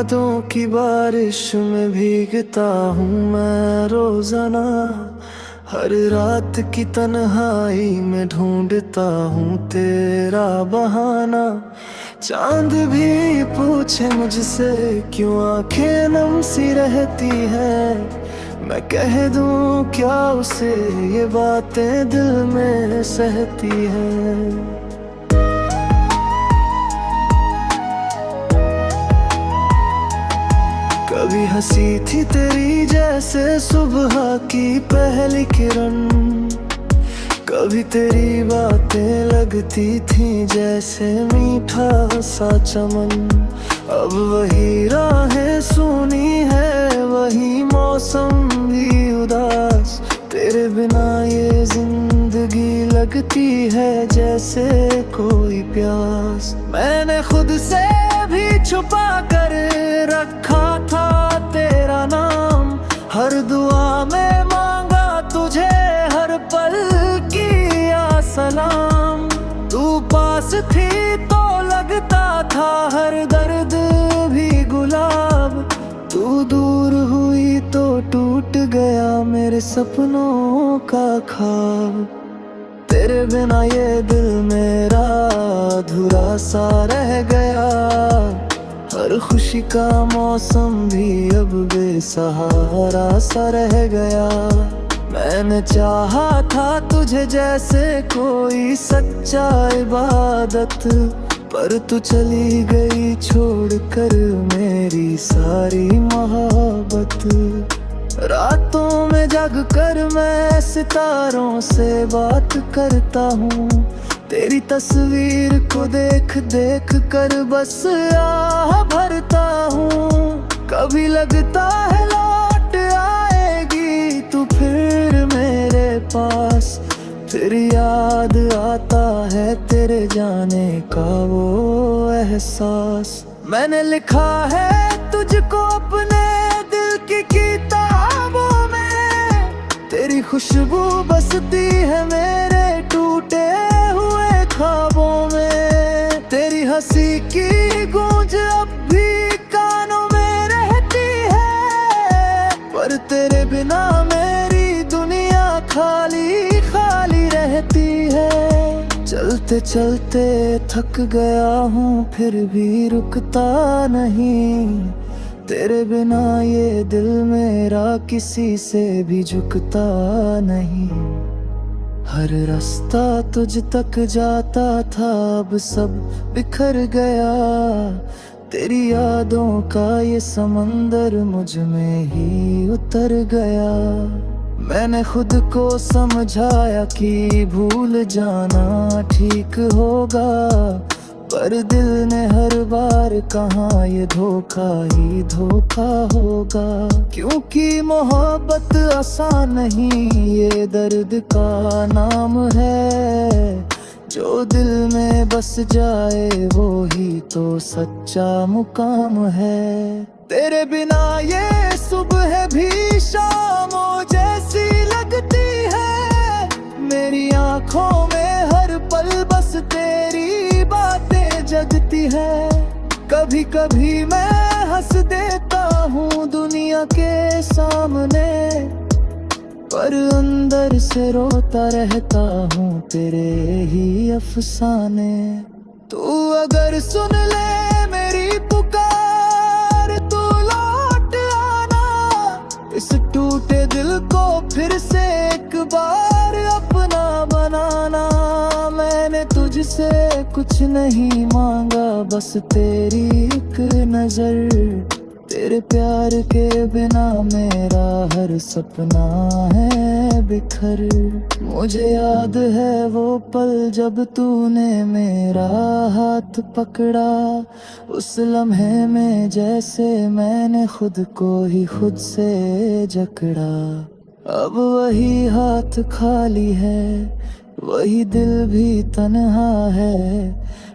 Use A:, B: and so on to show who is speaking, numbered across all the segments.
A: यादों की बारिश में भीगता हूँ मैं रोजाना। हर रात की तन्हाई में ढूंढता हूँ तेरा बहाना। चांद भी पूछे मुझसे क्यों आंखें नम सी रहती है, मैं कह दूं क्या उसे ये बातें दिल में सहती है। कभी हंसी थी तेरी जैसे सुबह की पहली किरण, कभी तेरी बातें लगती थी जैसे मीठा सा चमन। अब वही राहें सुनी है, वही मौसम भी उदास, तेरे बिना ये जिंदगी लगती है जैसे कोई प्यास। मैंने खुद से भी छुपा कर रखा था तेरा नाम, हर दुआ में मांगा तुझे हर पल किया सलाम। तू पास थी तो लगता था हर दर्द भी गुलाब, तू दूर हुई तो टूट गया मेरे सपनों का ख्वाब। तेरे बिना ये दिल मेरा अधूरा सा रह गया, हर खुशी का मौसम भी अब बेसहारा सा रह गया। मैंने चाहा था तुझे जैसे कोई सच्चा इबादत, पर तू चली गई छोड़ कर मेरी सारी मोहब्बत। रातों में जग कर मैं सितारों से बात करता हूँ, तेरी तस्वीर को देख देख कर बस आह भरता हूँ। कभी लगता है लौट आएगी तू फिर मेरे पास, फिर याद आता है तेरे जाने का वो एहसास। मैंने लिखा है तुझको अपने दिल की किताबों में, तेरी खुशबू बसती है मेरे टूटे हुए ख्वाबों में। तेरी हंसी की गूंज अब भी कानों में रहती है, पर तेरे बिना मेरी दुनिया खाली खाली रहती है। चलते चलते थक गया हूँ फिर भी रुकता नहीं, तेरे बिना ये दिल मेरा किसी से भी झुकता नहीं। हर रास्ता तुझ तक जाता था अब सब बिखर गया, तेरी यादों का ये समंदर मुझ में ही उतर गया। मैंने खुद को समझाया कि भूल जाना ठीक होगा, पर दिल ने हर बार कहा ये धोखा ही धोखा होगा। क्योंकि मोहब्बत आसान नहीं ये दर्द का नाम है, जो दिल में बस जाए वो ही तो सच्चा मुकाम है। तेरे बिना ये सुबह भी शामों जैसी लगती है, मेरी आंखों में हर पल बस तेरी बातें जगती है। कभी कभी मैं हंस देता हूँ दुनिया के सामने, पर अंदर से रोता रहता हूँ तेरे ही अफसाने। तू अगर सुन ले मेरी पुकार तू लौट आना, इस टूटे दिल को फिर से एक बार अपना बनाना। मैंने तुझसे कुछ नहीं मांगा बस तेरी एक नजर, तेरे प्यार के बिना मेरा हर सपना है बिखर। मुझे याद है वो पल जब तूने मेरा हाथ पकड़ा, उस लम्हे में जैसे मैंने खुद को ही खुद से जकड़ा। अब वही हाथ खाली है, वही दिल भी तन्हा है,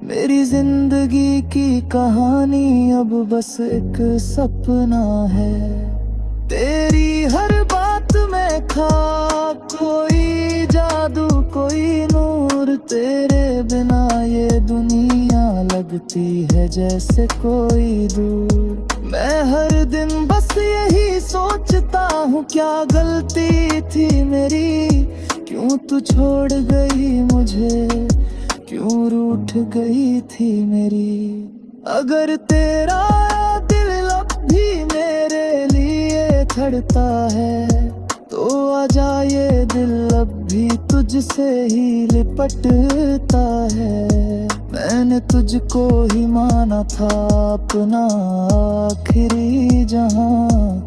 A: मेरी जिंदगी की कहानी अब बस एक सपना है। तेरी हर बात में ख्वाब कोई जादू कोई नूर, तेरे बिना ये दुनिया लगती है जैसे कोई दूर। मैं हर दिन बस यही सोचता हूँ, क्या गलती थी मेरी, क्यों तू छोड़ गई मुझे, क्यों रूठ गई थी मेरी। अगर तेरा दिल अब भी मेरे लिए धड़कता है, तो आजा ये दिल अब भी तुझसे ही लिपटता है। मैंने तुझको ही माना था अपना आखिरी जहां,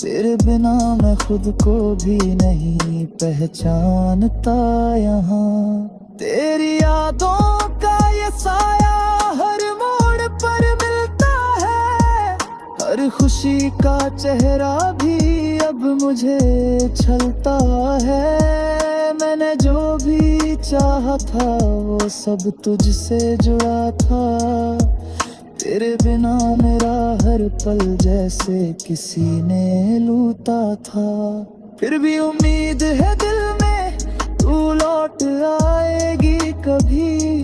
A: तेरे बिना मैं खुद को भी नहीं पहचानता यहाँ। तेरी यादों का ये साया हर मोड़ पर मिलता है, हर खुशी का चेहरा भी अब मुझे छलता है। मैंने जो भी चाहा था वो सब तुझसे जुड़ा था, तेरे बिना मेरा हर पल जैसे किसी ने लूटा था। फिर भी उम्मीद है दिल में तू लौट आएगी कभी,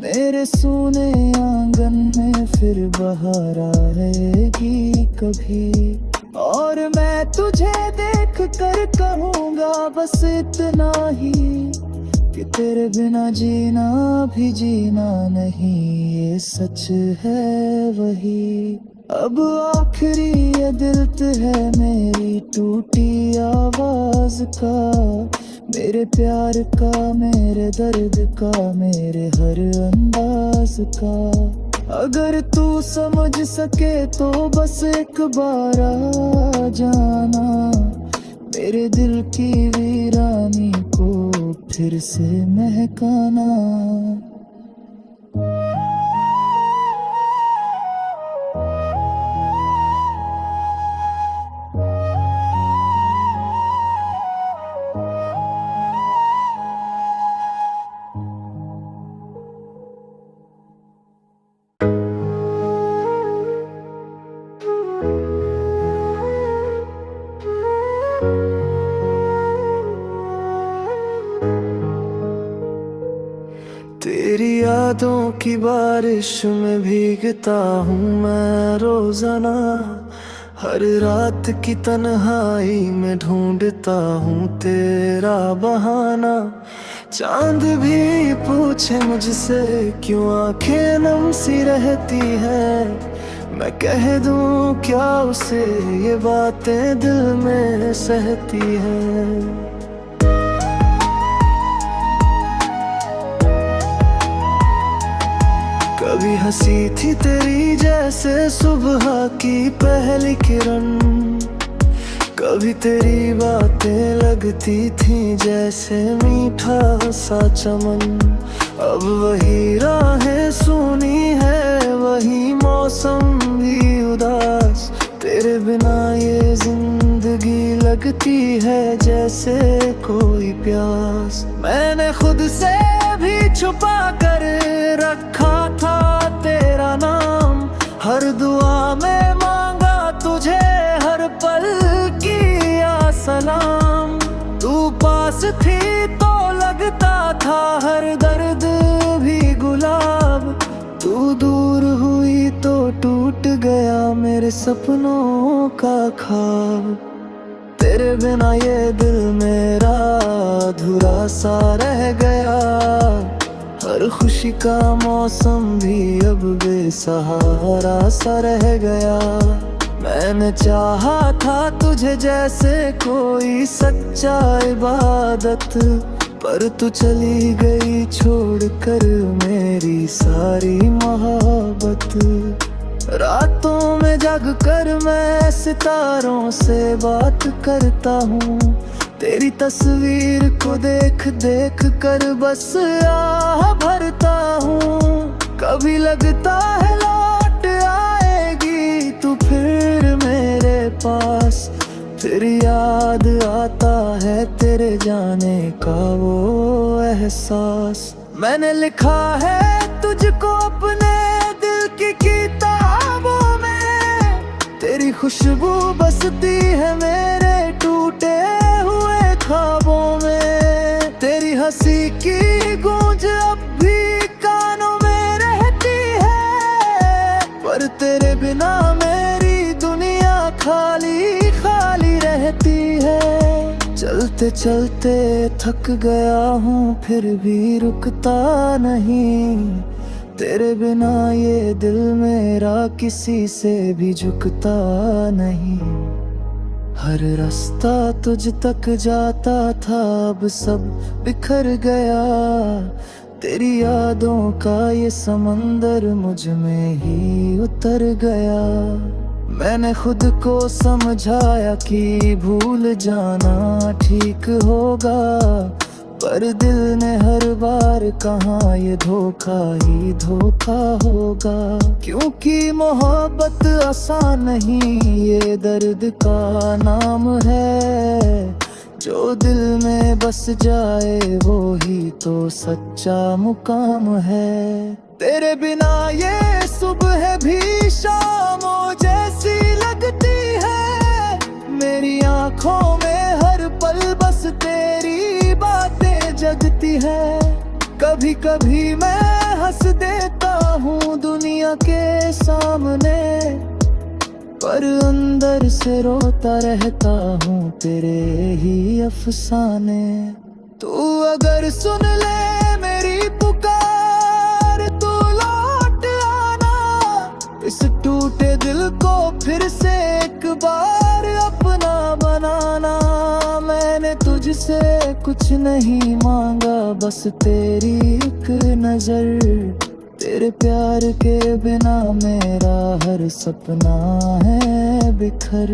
A: मेरे सोने आंगन में फिर बहार आएगी कभी। और मैं तुझे देख कर कहूँगा बस इतना ही, कि तेरे बिना जीना भी जीना नहीं, ये सच है वही। अब आखिरी ये दिल है मेरी टूटी आवाज का, मेरे प्यार का, मेरे दर्द का, मेरे हर अंदाज का। अगर तू समझ सके तो बस एक बार आ जाना, मेरे दिल की वीरानी को फिर से महकाना। तेरी यादों की बारिश में भीगता हूँ मैं रोजाना, हर रात की तन्हाई में ढूंढता हूँ तेरा बहाना। चांद भी पूछे मुझसे क्यों आंखें नम सी रहती है, मैं कह दूँ क्या उसे ये बातें दिल में सहती है। कभी हंसी थी तेरी जैसे सुबह की पहली किरण, कभी तेरी बातें लगती थी जैसे मीठा सा चमन। अब वही राहें सुनी है, वही मौसम भी उदास, तेरे बिना ये जिंदगी लगती है जैसे कोई प्यास। मैंने खुद से भी छुपा कर रखा था तेरा नाम, हर दुआ में मांगा तुझे हर पल किया सलाम। तू पास थी तो लगता था हर दर्द भी गुलाब, तू दूर हुई तो टूट गया मेरे सपनों का ख्वाब। तेरे बिना ये दिल मेरा अधूरा सा रह गया, हर खुशी का मौसम भी अब बेसहारा सा रह गया। मैंने चाहा था तुझे जैसे कोई सच्चा इबादत, पर तू चली गई छोड़ कर मेरी सारी मोहब्बत। रातों में जग कर मैं सितारों से बात करता हूँ, तेरी तस्वीर को देख देख कर बस आह भरता हूँ। कभी लगता है लौट आएगी तू फिर मेरे पास, फिर याद आता है तेरे जाने का वो एहसास। मैंने लिखा है तुझको अपने दिल की किताबों में, तेरी खुशबू बसती है मेरे टूटे हुए ख्वाबों में। तेरी हंसी की गूंज अब भी कानों में रहती है, पर तेरे बिना मेरी खाली खाली रहती है। चलते चलते थक गया हूँ फिर भी रुकता नहीं। तेरे बिना ये दिल मेरा किसी से भी झुकता नहीं। हर रास्ता तुझ तक जाता था अब सब बिखर गया। तेरी यादों का ये समंदर मुझ में ही उतर गया। मैंने खुद को समझाया कि भूल जाना ठीक होगा, पर दिल ने हर बार कहा ये धोखा ही धोखा होगा। क्योंकि मोहब्बत आसान नहीं, ये दर्द का नाम है। जो दिल में बस जाए वो ही तो सच्चा मुकाम है। तेरे बिना ये सुबह भी शामों जैसी लगती है। मेरी आंखों में हर पल बस तेरी बातें जगती है। कभी कभी मैं हंस देता हूँ दुनिया के सामने, पर अंदर से रोता रहता हूँ तेरे ही अफसाने। तू अगर सुन ले मेरी पुकार तो लौट आना। इस टूटे दिल को फिर से एक बार अपना बनाना। मैंने तुझसे कुछ नहीं मांगा, बस तेरी एक नजर। तेरे प्यार के बिना मेरा हर सपना है बिखर।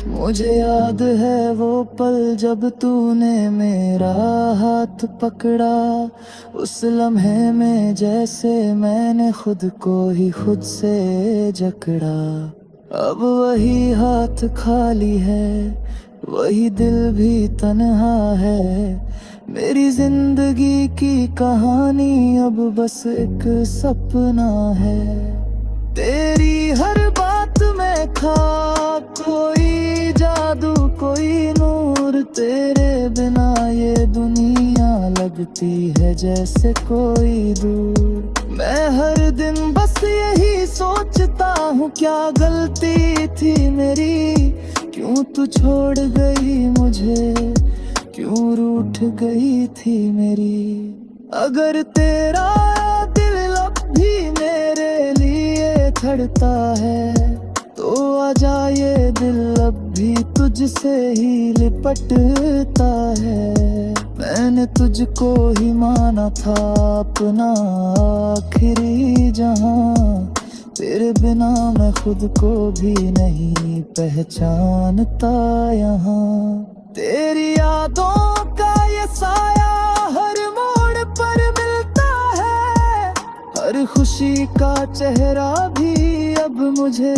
A: मुझे याद है वो पल जब तूने मेरा हाथ पकड़ा। उस लम्हे में जैसे मैंने खुद को ही खुद से जकड़ा। अब वही हाथ खाली है, वही दिल भी तन्हा है। मेरी जिंदगी की कहानी अब बस एक सपना है। तेरी हर बात में खाब, कोई जादू कोई नूर। तेरे बिना ये दुनिया लगती है जैसे कोई दूर। मैं हर दिन बस यही सोचता हूँ क्या गलती थी मेरी। क्यों तू छोड़ गई मुझे, क्यों रूठ गई थी मेरी। अगर तेरा दिल अब भी मेरे लिए धड़कता है तो आजा, ये दिल अब भी तुझसे ही लिपटता है। मैंने तुझको ही माना था अपना आखिरी जहां। तेरे बिना मैं खुद को भी नहीं पहचानता यहाँ। तेरी यादों का ये साया हर मोड़ पर मिलता है। हर खुशी का चेहरा भी अब मुझे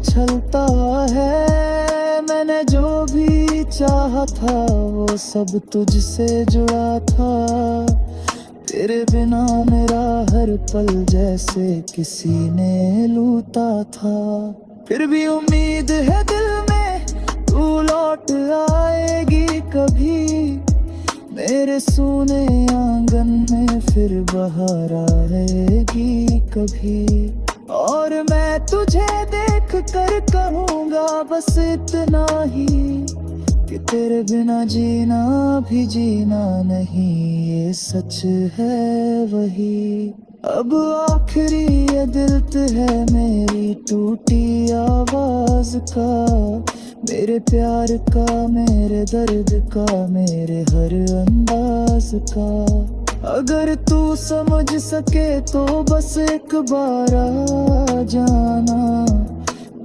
A: छलता है। मैंने जो भी चाहा था वो सब तुझसे जुड़ा था। तेरे बिना मेरा हर पल जैसे किसी ने लूटा था। फिर भी उम्मीद है दिल में तू लौट आएगी कभी। मेरे सूने आंगन में फिर बहार आएगी कभी। और मैं तुझे देख कर कहूँगा बस इतना ही कि तेरे बिना जीना भी जीना नहीं, ये सच है वही। अब आखिरी ये दिल है मेरी टूटी आवाज का। मेरे प्यार का, मेरे दर्द का, मेरे हर अंदाज का। अगर तू समझ सके तो बस एक बार आ जाना।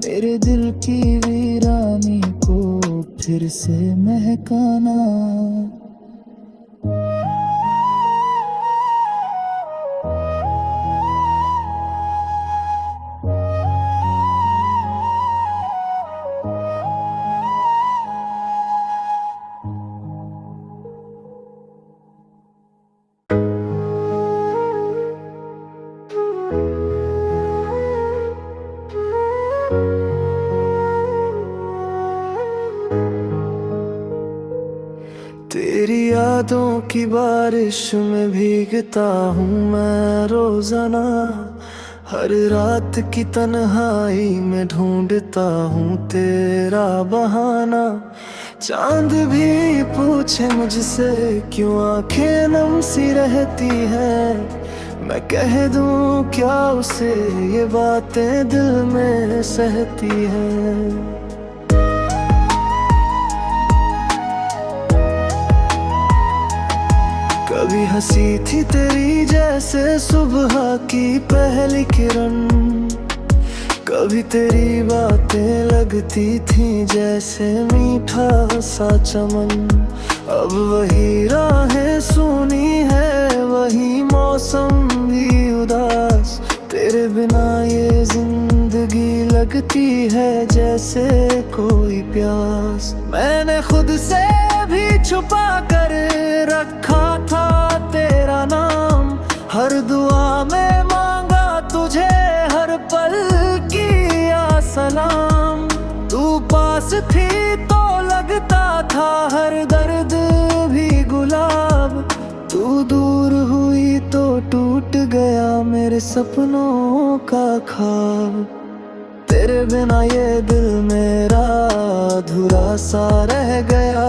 A: मेरे दिल की वीरानी को फिर से महकाना। तेरी यादों की बारिश में भीगता हूँ मैं रोजाना। हर रात की तन्हाई में ढूंढता हूँ तेरा बहाना। चांद भी पूछे मुझसे क्यों आंखें नम सी रहती है, मैं कह दूं क्या उसे ये बातें दिल में सहती है। कभी हंसी थी तेरी जैसे सुबह की पहली किरण, कभी तेरी बातें लगती थी जैसे मीठा सा चमन। अब वही राहें सुनी है, वही मौसम भी उदास, तेरे बिना ये जिंदगी लगती है जैसे कोई प्यास। मैंने खुद से भी छुपा कर रखा था तेरा नाम, हर दुआ में मांगा तुझे हर पल किया सलाम। तू पास थी तो लगता था हर दर्द भी गुलाब, तू दूर हुई तो टूट गया मेरे सपनों का ख्वाब। तेरे बिना ये दिल मेरा अधूरा सा रह गया,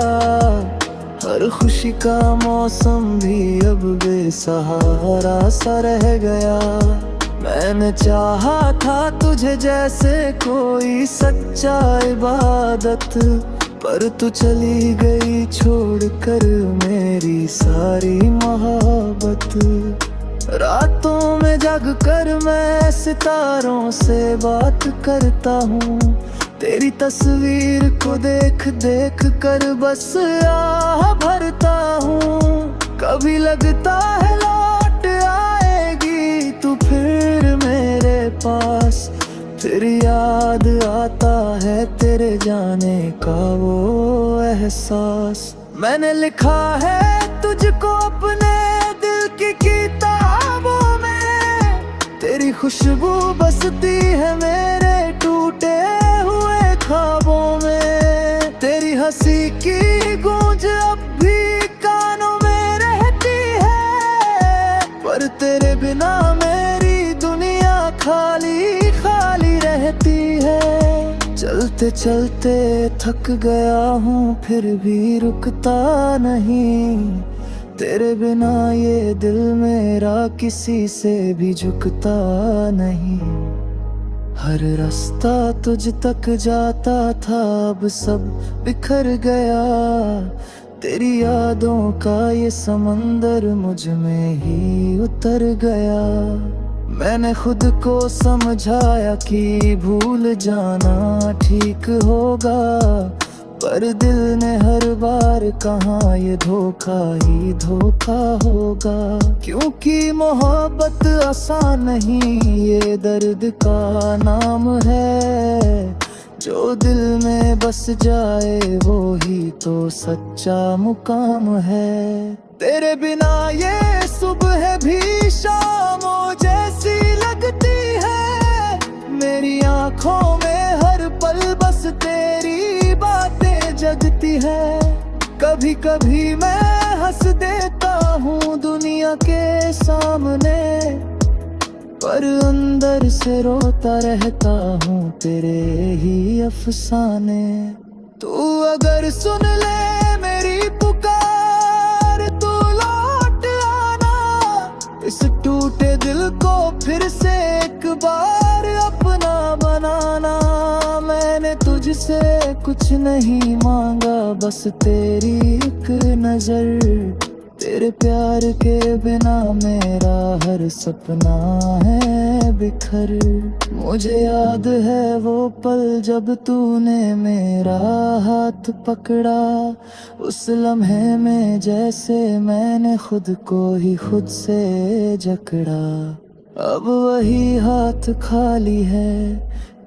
A: हर खुशी का मौसम भी अब बेसहारा सा रह गया। मैंने चाहा था तुझे जैसे कोई सच्चा इबादत, पर तू चली गई छोड़ कर मेरी सारी मोहब्बत। रातों में जग कर मैं सितारों से बात करता हूँ, तेरी तस्वीर को देख देख कर बस आह भरता हूँ। कभी लगता है लौट आएगी तू फिर मेरे पास, फिर याद आता है तेरे जाने का वो एहसास। मैंने लिखा है तुझको अपने दिल की किताबों में, तेरी खुशबू बसती है मेरे टूटे हुए ख्वाबों में। तेरी हंसी की गूंज अब भी कानों में रहती है, पर तेरे बिना मेरी दुनिया खाली खाली रहती है। चलते चलते थक गया हूँ फिर भी रुकता नहीं, तेरे बिना ये दिल मेरा किसी से भी झुकता नहीं। हर रास्ता तुझ तक जाता था अब सब बिखर गया, तेरी यादों का ये समंदर मुझ में ही उतर गया। मैंने खुद को समझाया कि भूल जाना ठीक होगा, पर दिल ने हर बार कहा ये धोखा ही धोखा होगा। क्योंकि मोहब्बत आसान नहीं ये दर्द का नाम है, जो दिल में बस जाए वो ही तो सच्चा मुकाम है। तेरे बिना ये सुबह भी शामों जैसी लगती है, मेरी आंखों में हर पल बस तेरी बातें जगती है। कभी कभी मैं हंस देता हूँ दुनिया के सामने, पर अंदर से रोता रहता हूँ तेरे ही अफसाने। तू अगर सुन ले मेरी पुकार तू लौट आना, इस टूटे दिल को फिर से एक बार अपना बनाना। मैंने तुझसे कुछ नहीं मांगा बस तेरी एक नजर, तेरे प्यार के बिना मेरा हर सपना है बिखर। मुझे याद है वो पल जब तूने मेरा हाथ पकड़ा, उस लम्हे में जैसे मैंने खुद को ही खुद से जकड़ा। अब वही हाथ खाली है,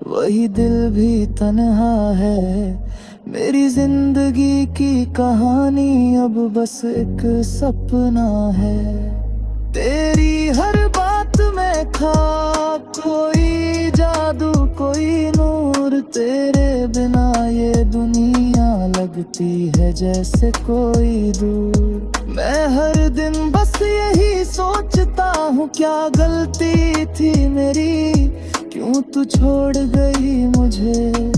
A: वही दिल भी तन्हा है, मेरी जिंदगी की कहानी अब बस एक सपना है। तेरी हर बात में ख्वाब, कोई जादू कोई नूर, तेरे बिना ये दुनिया लगती है जैसे कोई दूर। मैं हर दिन बस यही सोचता हूँ, क्या गलती थी मेरी, क्यों तू छोड़ गई मुझे,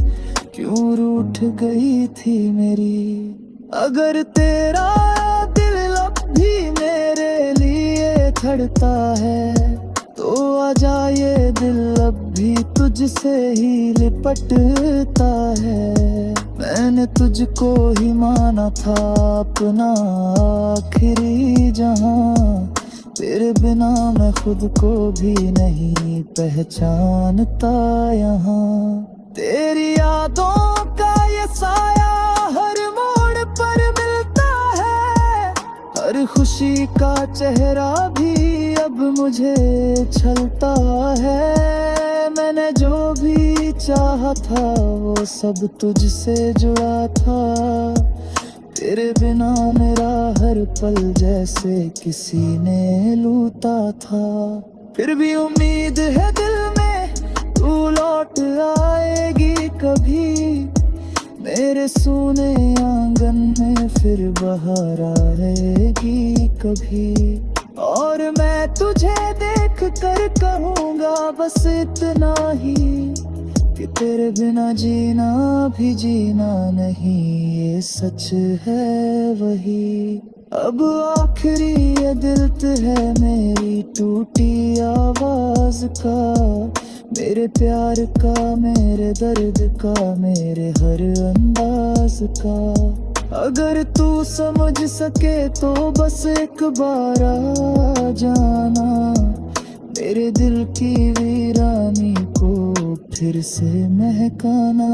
A: क्यों रूठ गई थी मेरी। अगर तेरा दिल अब भी मेरे लिए धड़कता है, तो आजा ये दिल अब भी तुझसे ही लिपटता है। मैंने तुझको ही माना था अपना आखिरी जहां, तेरे बिना मैं खुद को भी नहीं पहचानता यहाँ। तेरी यादों का ये साया हर मोड़ पर मिलता है, हर खुशी का चेहरा भी अब मुझे छलता है। मैंने जो भी चाहा था वो सब तुझसे जुड़ा था, तेरे बिना मेरा हर पल जैसे किसी ने लूटा था। फिर भी उम्मीद है दिल में तू लौट आएगी कभी, मेरे सूने आंगन में फिर बहार आएगी कभी। और मैं तुझे देख कर कहूँगा बस इतना ही, कि तेरे बिना जीना भी जीना नहीं, ये सच है वही। अब आखिरी ये दिल है मेरी टूटी आवाज का, मेरे प्यार का, मेरे दर्द का, मेरे हर अंदाज का। अगर तू समझ सके तो बस एक बार आ जाना, मेरे दिल की वीरानी को फिर से महकाना।